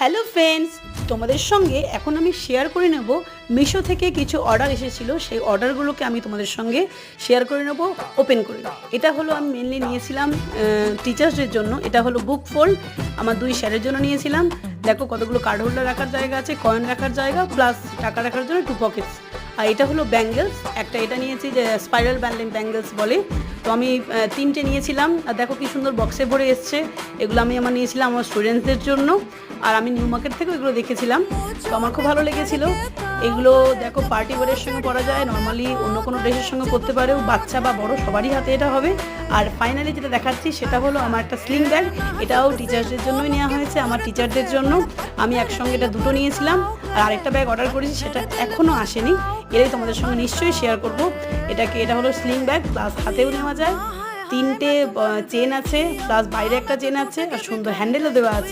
Hello friends, তোমাদের সঙ্গে এখন আমি শেয়ার করে নেব মিশো থেকে কিছু অর্ডার এসেছিল। সেই অর্ডারগুলোকে আমি তোমাদের সঙ্গে শেয়ার করে নেব ওপেন করে। এটা হলো আমি মেনলি নিয়েছিলাম টিচার্সদের জন্য। এটা হলো বুক ফোল্ড, আমার 2 স্যারের জন্য নিয়েছিলাম। দেখো কতগুলো কার্ড হোল্ডার রাখার জায়গা আছে, কয়েন রাখার জায়গা, প্লাস টাকা রাখার জন্য 2 পকেটস। আর এটা হলো ব্যাঙ্গেলস, একটা এটা নিয়েছি যে স্পাইরাল ব্যাঙ্গেলস বলে। তো আমি 3টে নিয়েছিলাম। আর দেখো কি সুন্দর বক্সে ভরে এসছে। এগুলো আমি নিয়েছিলাম আমার স্টুডেন্টসদের জন্য। আর আমি নিউ মার্কেট থেকেও এগুলো দেখেছিলাম, তো আমার খুব ভালো লেগেছিলো। এগুলো দেখো পার্টি ওয়ারের সঙ্গে পরা যায়, নর্মালি অন্য কোনো ড্রেসের সঙ্গে পরতে পারেও, বাচ্চা বা বড় সবারই হাতে এটা হবে। আর ফাইনালি যেটা দেখাচ্ছি সেটা হলো আমার একটা স্লিং ব্যাগ। এটাও টিচার্সদের জন্যই নেওয়া হয়েছে, আমার টিচারদের জন্য। আমি একসঙ্গে এটা 2টো নিয়েছিলাম। আর আরেকটা ব্যাগ অর্ডার করেছি, সেটা এখনও আসেনি, এটাই তোমাদের সঙ্গে নিশ্চয়ই শেয়ার করব। এটা হলো স্লিং ব্যাগ, প্লাস হাতেও নেওয়া যায়। 3টে চেন আছে, প্লাস বাইরে একটা চেন আছে, আর সুন্দর হ্যান্ডেলও দেওয়া আছে।